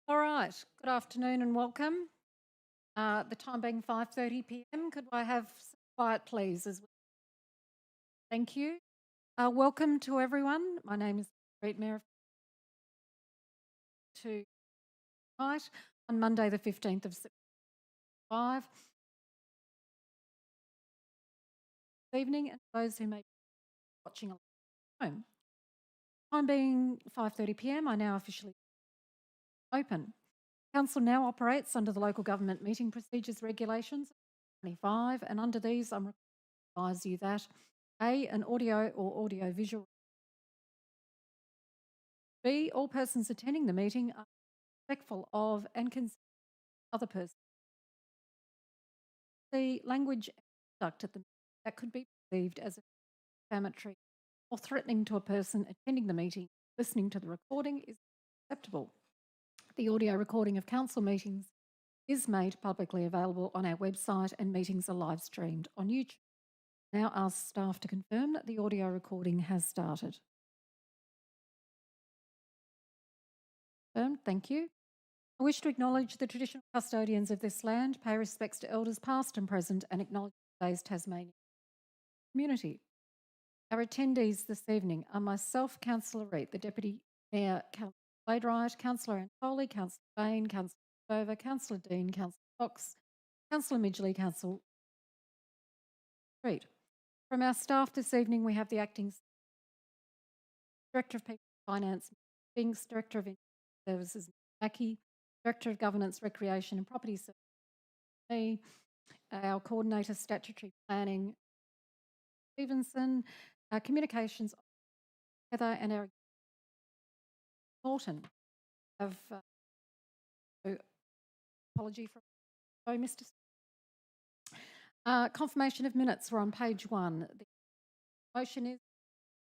All right. Good afternoon and welcome. The time being 5:30 p.m. Could I have some quiet, please? Thank you. Welcome to everyone. My name is Great Mayor to tonight on Monday, the 15th of September, this evening, and those who may be watching at home. Time being 5:30 p.m. I now officially open. Council now operates under the Local Government Meeting Procedures Regulations 25, and under these, I'm required to advise you that A, an audio or audio-visual. B, all persons attending the meeting are respectful of and consider other persons. C, language and conduct at the meeting that could be perceived as defamatory or threatening to a person attending the meeting, listening to the recording is acceptable. The audio recording of council meetings is made publicly available on our website and meetings are live streamed on YouTube. Now ask staff to confirm that the audio recording has started. Confirmed, thank you. I wish to acknowledge the traditional custodians of this land, pay respects to elders past and present, and acknowledge today's Tasmanian community. Our attendees this evening are myself, Councillor Reid, the Deputy Mayor, Councillor Wainwright, Councillor Antoli, Councillor Bain, Councillor Dover, Councillor Dean, Councillor Fox, Councillor Midgley, Councillor Street. From our staff this evening, we have the Acting Director of People Finance, Binks, Director of Services, Mackie, Director of Governance, Recreation and Property Services, me, our Coordinator, Statutory Planning, Stevenson, our Communications, Heather, and our Morton. Have apology from Mr. Confirmation of minutes. We're on page 1. The motion is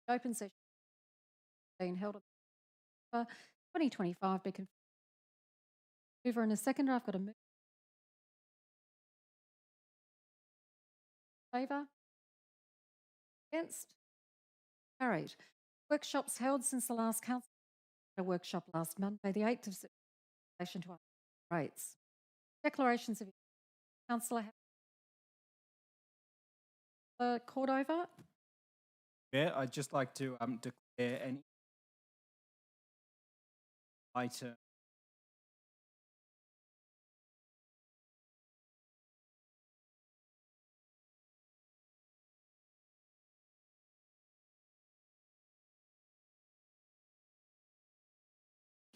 the open session being held on 2025. Be confirmed. Mover and a seconder. I've got a move. Favour? Against? Carried. Workshops held since the last council. A workshop last Monday, the 8th of September, in relation to our rates. Declarations of Councillor Cordover. Yeah, I'd just like to declare any item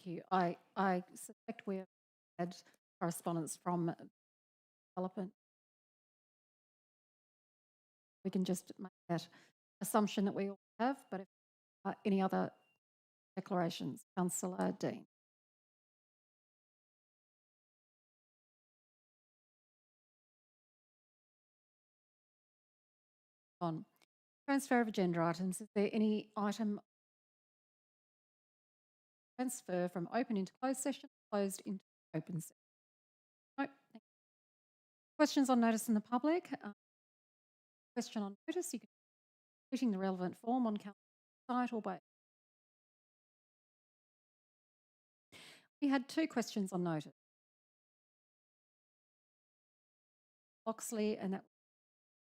Thank you. I suspect we have had correspondence from development. We can just make that assumption that we all have, but if any other declarations, Councillor Dean. On transfer of agenda items, is there any item transfer from open into closed session, closed into open session? No. Thank you. Questions on notice in the public? Question on notice, you can completing the relevant form on council site or by. We had 2 questions on notice. Oxley, and that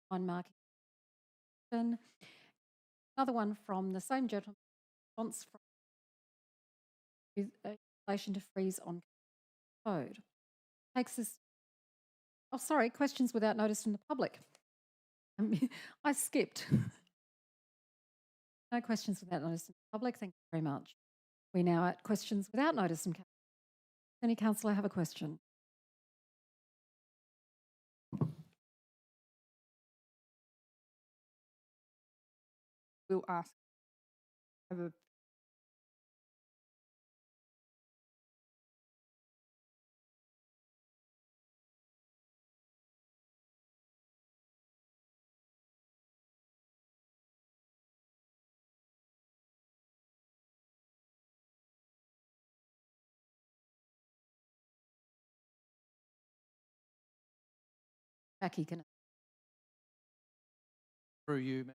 one marking. Another one from the same gentleman, response from with relation to freeze on code. Takes us. Oh, sorry, questions without notice from the public. I skipped. No questions without notice from the public. Thank you very much. We're now at questions without notice from council. Any councillor have a question? We'll ask. Have a Jackie, can through you.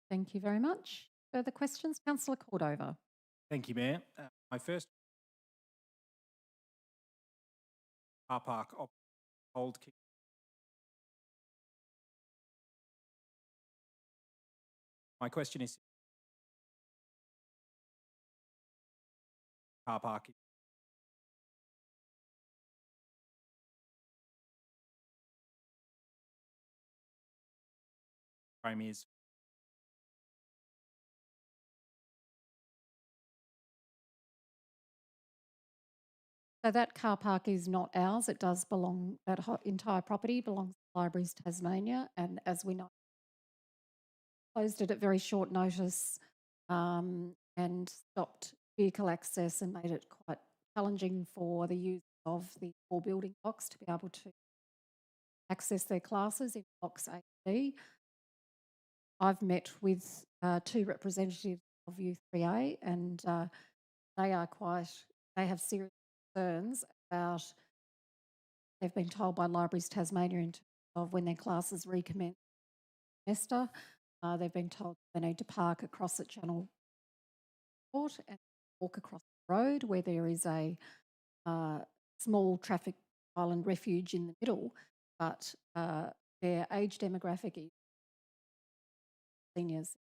Thank you very much. Further questions? Councillor Cordover. Thank you, Mayor. My first car park old My question is car park frame is So that car park is not ours. It does belong, that entire property belongs to Libraries Tasmania. And as we know, closed it at very short notice and stopped vehicle access and made it quite challenging for the use of the 4 building blocks to be able to access their classes in blocks A and B. I've met with 2 representatives of U3A and they have serious concerns about, they've been told by Libraries Tasmania in terms of when their classes recommence semester, they've been told they need to park across at Channel Court and walk across the road where there is a small traffic island refuge in the middle, but their age demographic is seniors.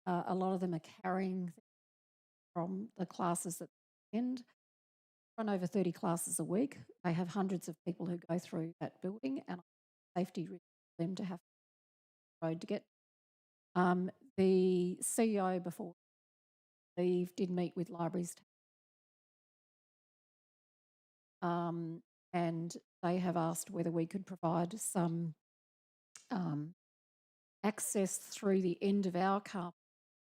A lot of them are carrying from the classes that they attend. Run over 30 classes a week. They have hundreds of people who go through that building, and safety risk for them to have the road to get. The CEO before leave did meet with libraries, and they have asked whether we could provide some access through the end of our car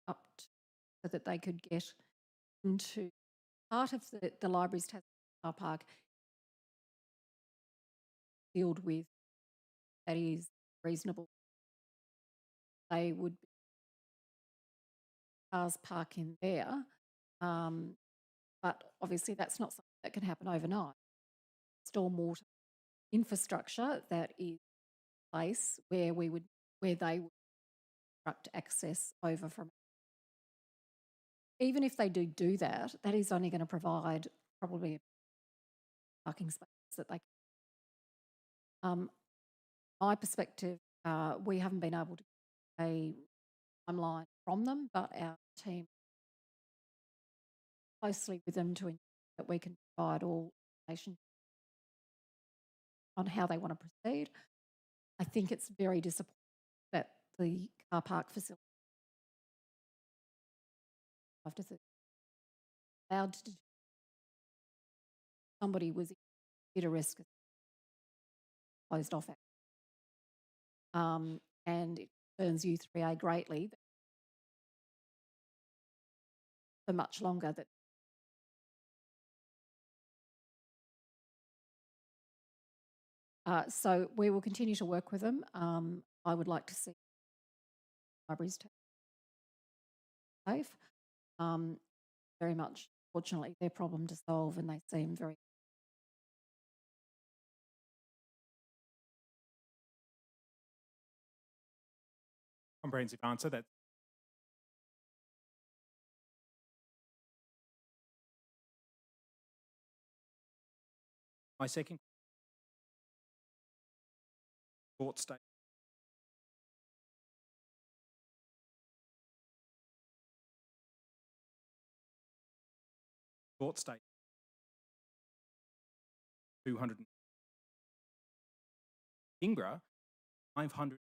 so that they could get into part of the library's car park filled with that is reasonable. They would be cars park in there, but obviously that's not something that can happen overnight. Stormwater infrastructure that is in place where they would obstruct access over from. Even if they do that, that is only going to provide probably parking space that they can. My perspective, we haven't been able to get a timeline from them, but our team closely with them to ensure that we can provide all information on how they want to proceed. I think it's very disappointing that the car park facility after allowed to somebody was at a risk of closed off. And it concerns U3A greatly that for much longer that so we will continue to work with them. I would like to see libraries safe. Very much, fortunately, their problem to solve, and they seem very. comprehensive answer. That my second short state. Short state. 200. Kingborough, 500.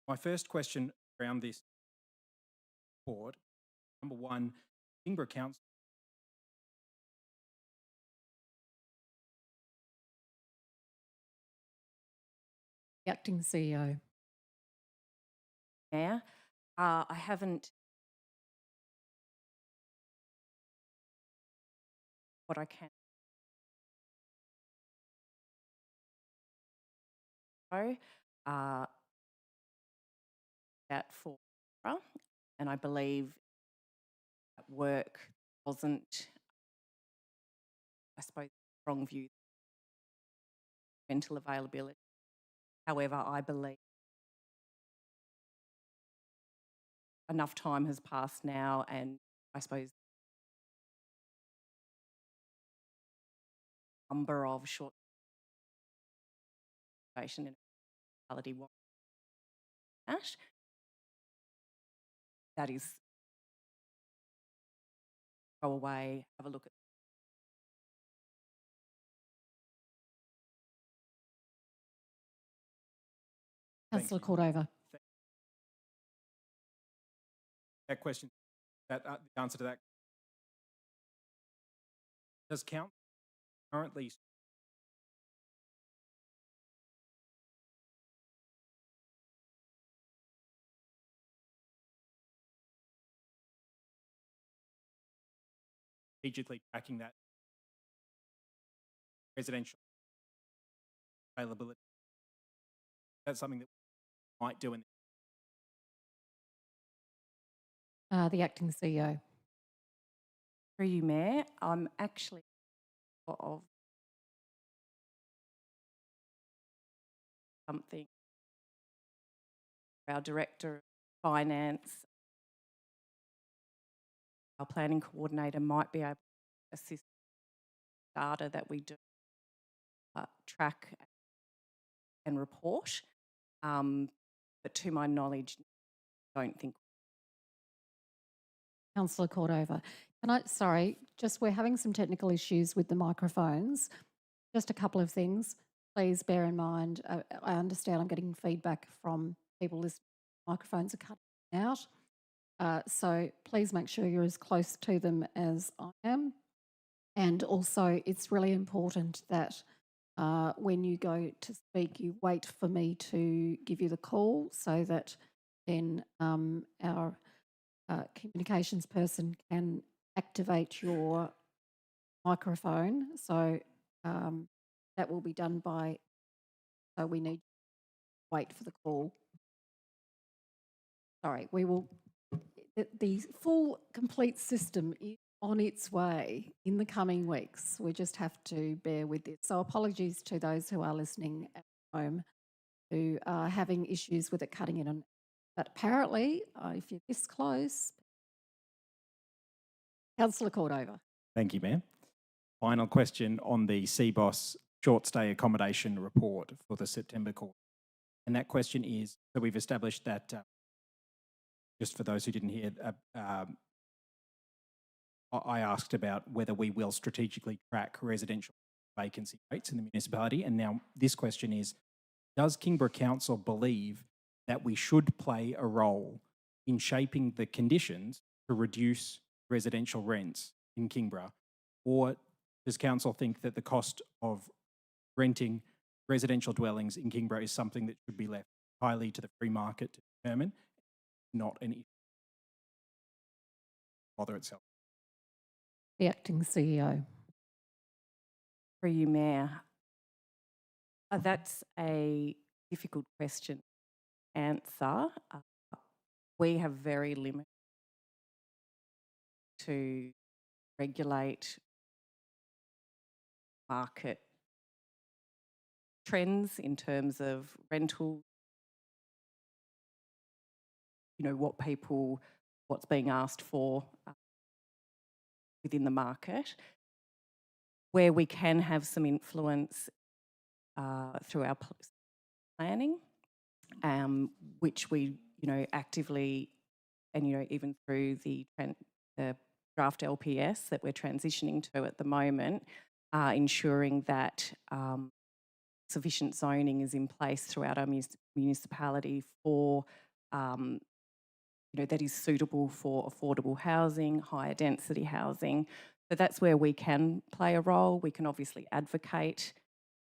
My first question around this report, number one, Kingborough Council. The acting CEO. Mayor, I haven't what I can know that for, and I believe that work wasn't, I suppose, strong view mental availability. However, I believe enough time has passed now, and I suppose number of short duration in reality that. That is, go away, have a look at. Thank Councillor you. Cordova. That question, the answer to that, does count currently strategically tracking that residential availability? That's something that we might do in The acting CEO. Through you, Mayor, I'm actually of something. Our Director of Finance, our planning coordinator might be able to assist data that we do track and report. But to my knowledge, don't think. Councillor Cordova. We're having some technical issues with the microphones. Just a couple of things. Please bear in mind, I understand I'm getting feedback from people listening. Microphones are cutting out. So please make sure you're as close to them as I am. And also, it's really important that when you go to speak, you wait for me to give you the call so that then our communications person can activate your microphone. So that will be done so we need to wait for the call. Sorry, the full complete system is on its way in the coming weeks. We just have to bear with it. So apologies to those who are listening at home who are having issues with it cutting in. But apparently, if you're this close, Councillor Cordova. Thank you, Mayor. Final question on the CBOS short stay accommodation report for the September quarter. And that question is, so we've established that, just for those who didn't hear, I asked about whether we will strategically track residential vacancy rates in the municipality. And now this question is, does Kingborough Council believe that we should play a role in shaping the conditions to reduce residential rents in Kingborough? Or does Council think that the cost of renting residential dwellings in Kingborough is something that should be left entirely to the free market to determine, not an issue bother itself? The acting CEO. Through you, Mayor. That's a difficult question to answer. We have very limited to regulate market trends in terms of rental, what's being asked for within the market. Where we can have some influence through our planning, which we, actively, and, even through the draft LPS that we're transitioning to at the moment, ensuring that sufficient zoning is in place throughout our municipality for, that is suitable for affordable housing, higher density housing. So that's where we can play a role. We can obviously advocate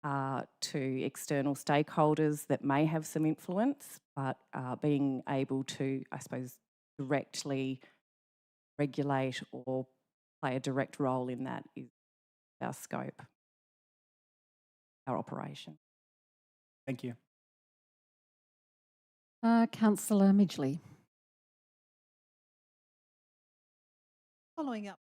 to external stakeholders that may have some influence, but being able to, I suppose, directly regulate or play a direct role in that is our scope, our operation. Thank you. Councillor Midgley. Following up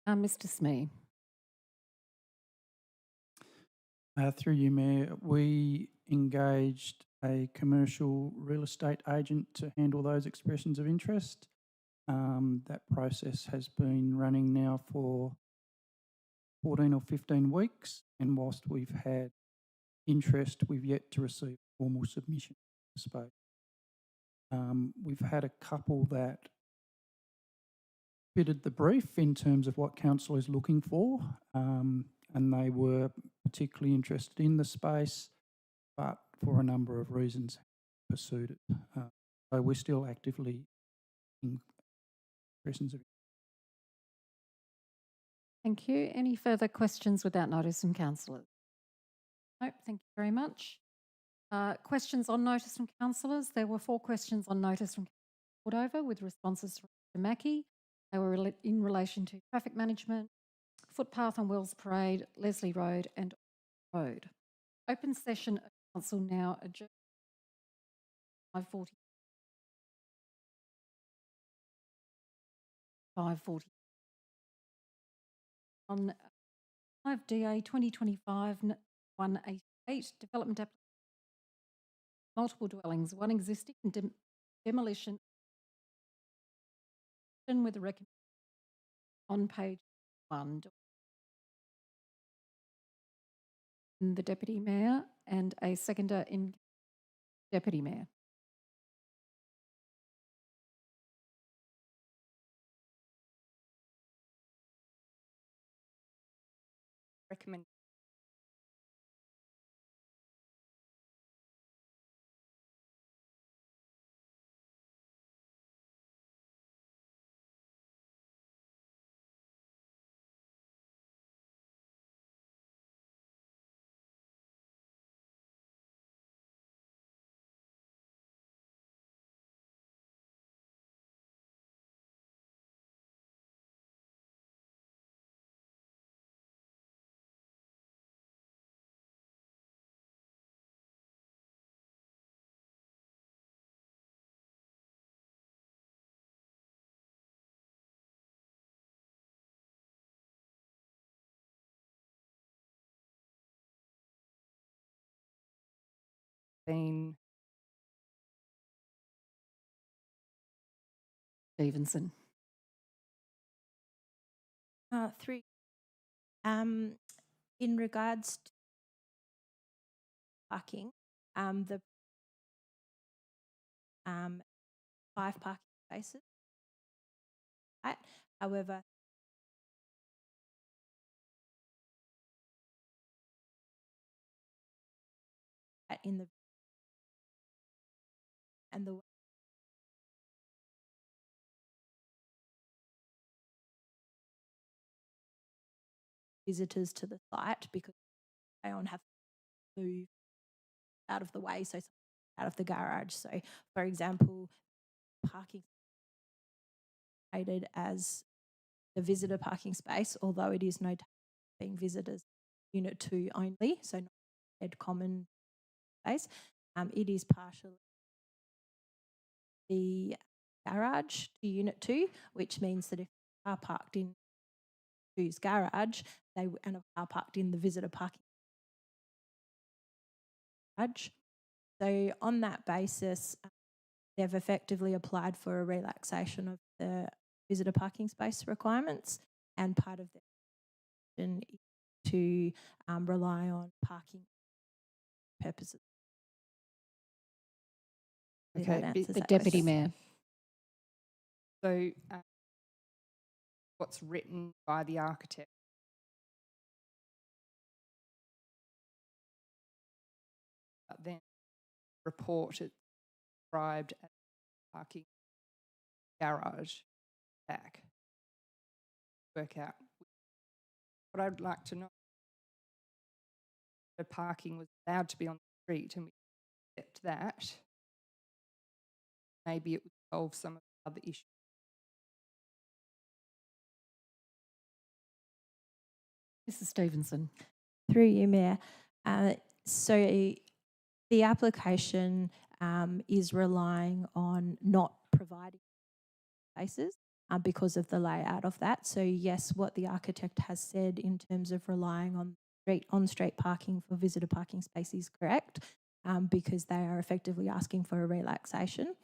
Mr. Smee. Through you, Mayor, we engaged a commercial real estate agent to handle those expressions of interest. That process has been running now for 14 or 15 weeks, and whilst we've had interest, we've yet to receive formal submission of space. We've had a couple that fitted the brief in terms of what council is looking for, and they were particularly interested in the space, but for a number of reasons pursued it. So we're still actively in expressions of. Thank you. Any further questions without notice from councillors? No, thank you very much. Questions on notice from councillors. There were 4 questions on notice from Cordova with responses from Mr. Mackey. They were in relation to traffic management, footpath on Wells Parade, Leslie Road and Road. Open session of council now adjourned 5:40. 5:40. On 5DA 2025-188 development application, multiple dwellings, one existing and demolition with a recommendation on page 1. The Deputy Mayor and a seconder in Deputy Mayor. Recommend. Been Stevenson. Through in regards to parking, the 5 parking spaces, right? However, in the and the visitors to the site because they don't have to move out of the way, so out of the garage. So, for example, parking rated as the visitor parking space, although it is noted being visitors unit 2 only, so not shared common space. It is partially the garage to unit 2, which means that if they are parked in 2's garage, they are parked in the visitor parking garage. So on that basis, they've effectively applied for a relaxation of the visitor parking space requirements, and part of their is to rely on parking purposes. okay. The Deputy Mayor. So, what's written by the architect? But then report it described as parking garage back. Work out. What I'd like to know, the parking was allowed to be on the street and we accept that, maybe it would solve some of the other issues. Mrs. Stevenson. Through you, Mayor. So the application is relying on not providing spaces. because of the layout of that. So yes, what the architect has said in terms of relying on on-street parking for visitor parking space is correct, because they are effectively asking for a relaxation.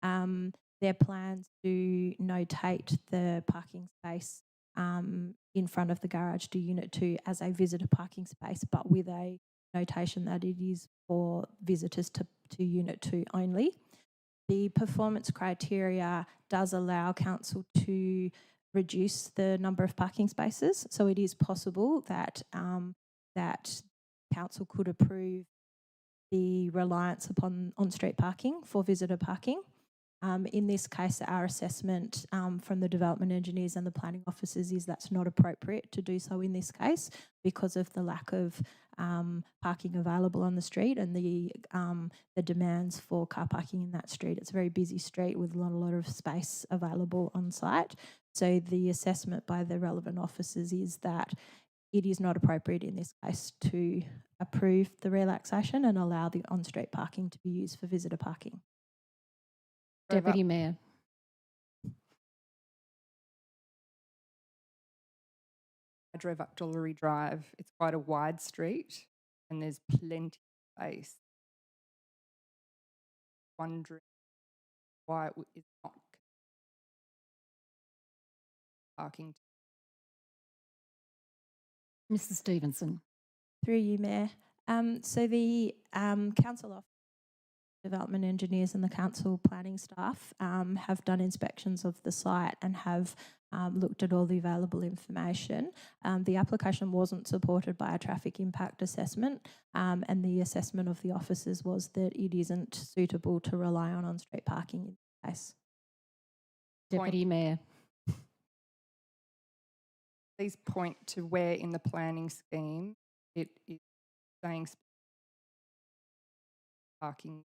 Their plans to notate the parking space in front of the garage to Unit 2 as a visitor parking space, but with a notation that it is for visitors to Unit 2 only. The performance criteria does allow council to reduce the number of parking spaces, so it is possible that that council could approve the reliance upon on-street parking for visitor parking. In this case, our assessment from the development engineers and the planning officers is that's not appropriate to do so in this case because of the lack of parking available on the street and the demands for car parking in that street. It's a very busy street with not a lot of space available on site. So the assessment by the relevant officers is that it is not appropriate in this case to approve the relaxation and allow the on-street parking to be used for visitor parking. Deputy Mayor. I drove up Dollery Drive. It's quite a wide street and there's plenty of space. Wondering why it's not parking. Mrs. Stevenson. Through you, Mayor. So the council office, development engineers and the council planning staff have done inspections of the site and have looked at all the available information. The application wasn't supported by a traffic impact assessment, and the assessment of the officers was that it isn't suitable to rely on on-street parking in this case. Deputy Mayor. Please point to where in the planning scheme it is saying parking.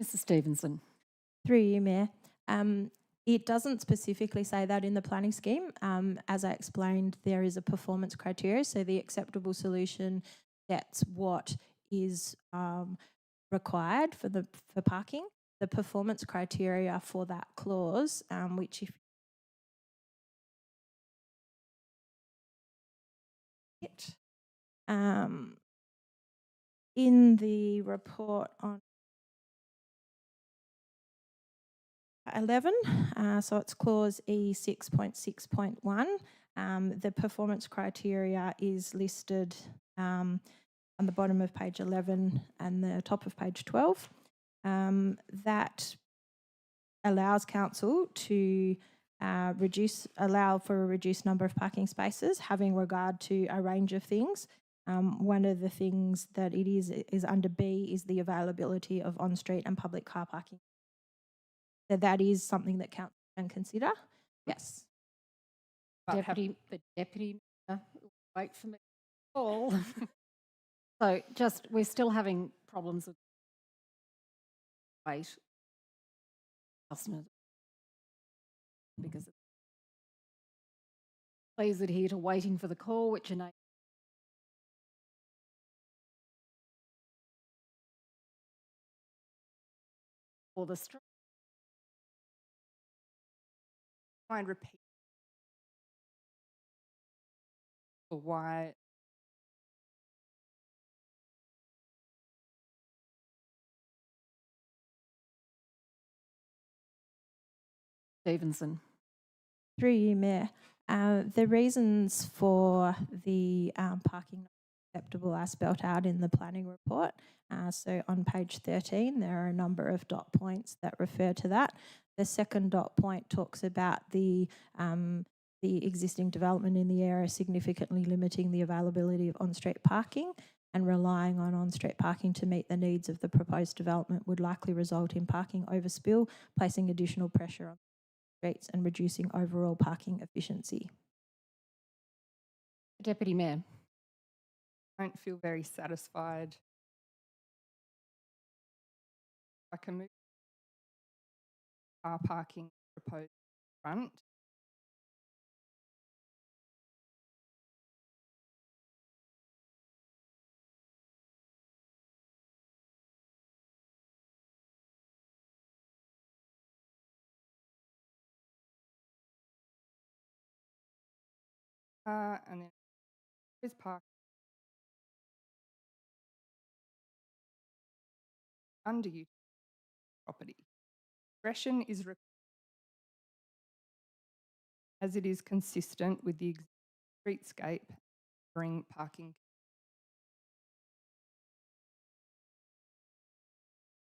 Mrs. Stevenson. Through you, Mayor. It doesn't specifically say that in the planning scheme. As I explained, there is a performance criteria, so the acceptable solution sets what is required for parking. The performance criteria for that clause, which if in the report on 11, so it's clause E6.6.1. The performance criteria is listed on the bottom of page 11 and the top of page 12. That allows council to allow for a reduced number of parking spaces, having regard to a range of things. One of the things that it is under B is the availability of on-street and public car parking. So that is something that council can consider. Yes. The deputy mayor will wait for me to call. So we're still having problems with wait customers because please adhere to waiting for the call, which enables for the street. Mind repeat for why Stevenson. Through you, Mayor. The reasons for the parking not acceptable are spelt out in the planning report. So on page 13, there are a number of dot points that refer to that. The second dot point talks about the existing development in the area significantly limiting the availability of on-street parking, and relying on on-street parking to meet the needs of the proposed development would likely result in parking overspill, placing additional pressure on streets and reducing overall parking efficiency. Deputy Mayor. I don't feel very satisfied. I can move car parking proposed front. And then is park underutilized property. Discretion is required as it is consistent with the streetscape during parking.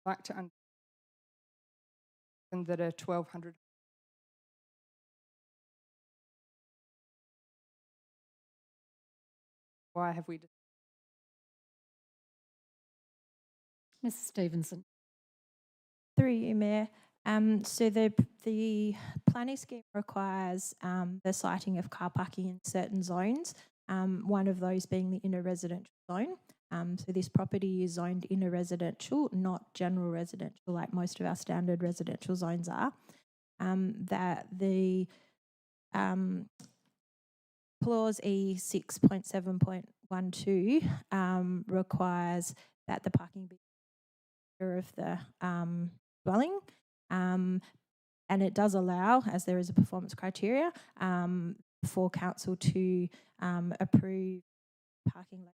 I'd like to understand that a 1200 why have we Mrs. Stevenson. Through you, Mayor. So the planning scheme requires the siting of car parking in certain zones, one of those being the inner residential zone. So this property is zoned inner residential, not general residential like most of our standard residential zones are. That the clause E 6.7.12 requires that the parking be of the dwelling, and it does allow, as there is a performance criteria, for council to approve parking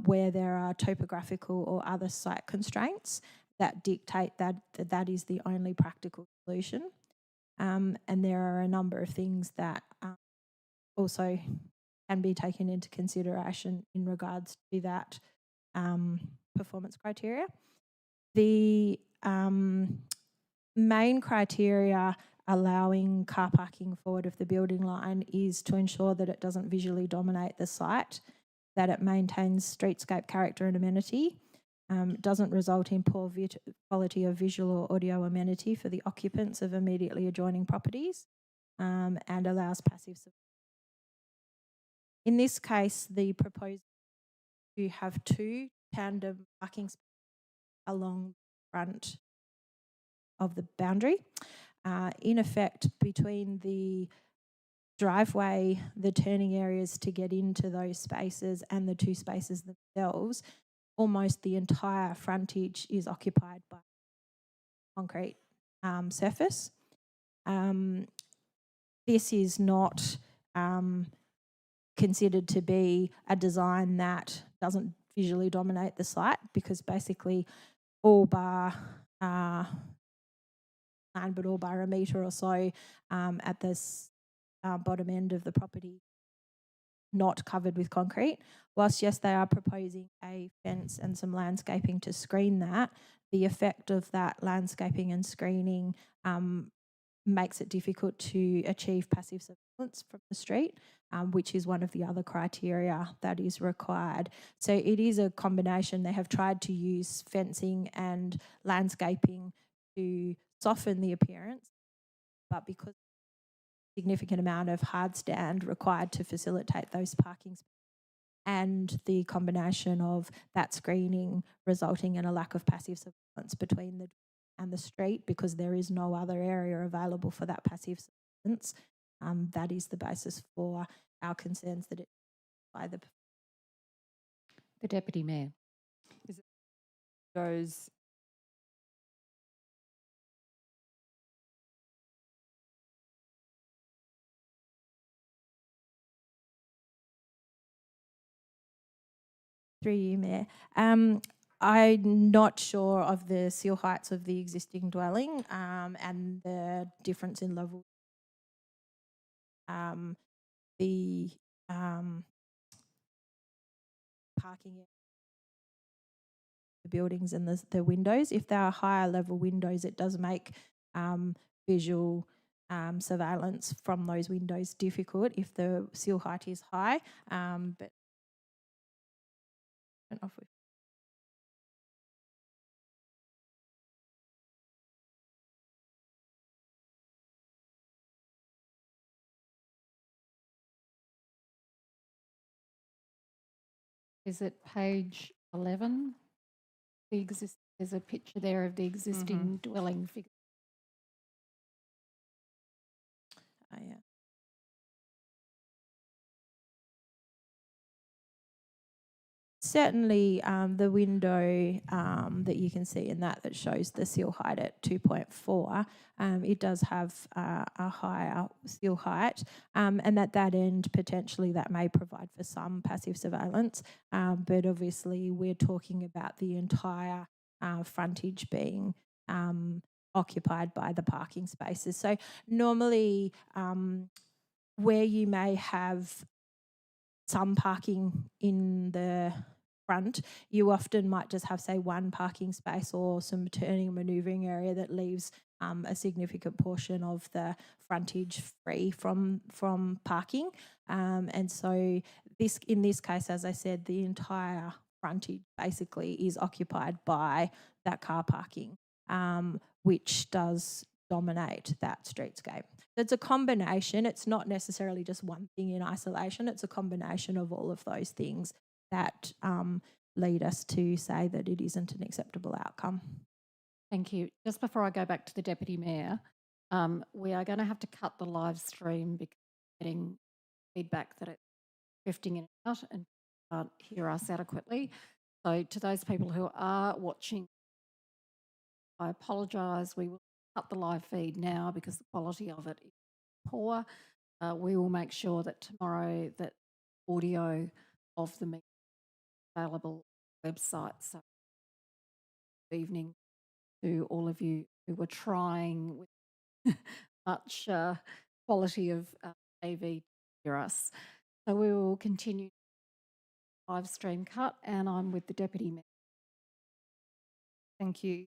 where there are topographical or other site constraints that dictate that is the only practical solution. And there are a number of things that also can be taken into consideration in regards to that performance criteria. The main criteria allowing car parking forward of the building line is to ensure that it doesn't visually dominate the site, that it maintains streetscape character and amenity, doesn't result in poor quality of visual or audio amenity for the occupants of immediately adjoining properties, and allows passive surveillance. In this case, the proposed to have 2 tandem parking spaces along the front of the boundary. In effect, between the driveway, the turning areas to get into those spaces and the 2 spaces themselves, almost the entire frontage is occupied by concrete surface. This is not considered to be a design that doesn't visually dominate the site, because basically all bar but all bar a metre or so at this bottom end of the property not covered with concrete. Whilst, yes, they are proposing a fence and some landscaping to screen that, the effect of that landscaping and screening makes it difficult to achieve passive surveillance from the street, which is one of the other criteria that is required. So it is a combination. They have tried to use fencing and landscaping to soften the appearance, but because significant amount of hard stand required to facilitate those parking spaces, and the combination of that screening resulting in a lack of passive surveillance between the and the street, because there is no other area available for that passive surveillance, that is the basis for our concerns that it by the Deputy Mayor. is it those through you, Mayor. I'm not sure of the seal heights of the existing dwelling and the difference in level. The parking, the buildings and the windows. If there are higher level windows, it does make visual surveillance from those windows difficult if the seal height is high. But I don't know if we Is it page 11? There's a picture there of the existing dwelling figure. yeah. Certainly, the window that you can see in that shows the seal height at 2.4, it does have a higher seal height, and at that end, potentially that may provide for some passive surveillance, but obviously we're talking about the entire frontage being occupied by the parking spaces. So normally, where you may have some parking in the front, you often might just have, say, one parking space or some turning and manoeuvring area that leaves a significant portion of the frontage free from parking. And so in this case, as I said, the entire frontage basically is occupied by that car parking, which does dominate that streetscape. It's a combination. It's not necessarily just one thing in isolation. It's a combination of all of those things that lead us to say that it isn't an acceptable outcome. Thank you. Just before I go back to the Deputy Mayor, we are going to have to cut the live stream because we're getting feedback that it's drifting in and out and can't hear us adequately. So to those people who are watching, I apologise. We will cut the live feed now because the quality of it is poor. We will make sure that tomorrow that audio of the meeting is available on the website. So good evening to all of you who were trying with much quality of AV to hear us. So we will continue live stream cut, and I'm with the Deputy Mayor. Thank you.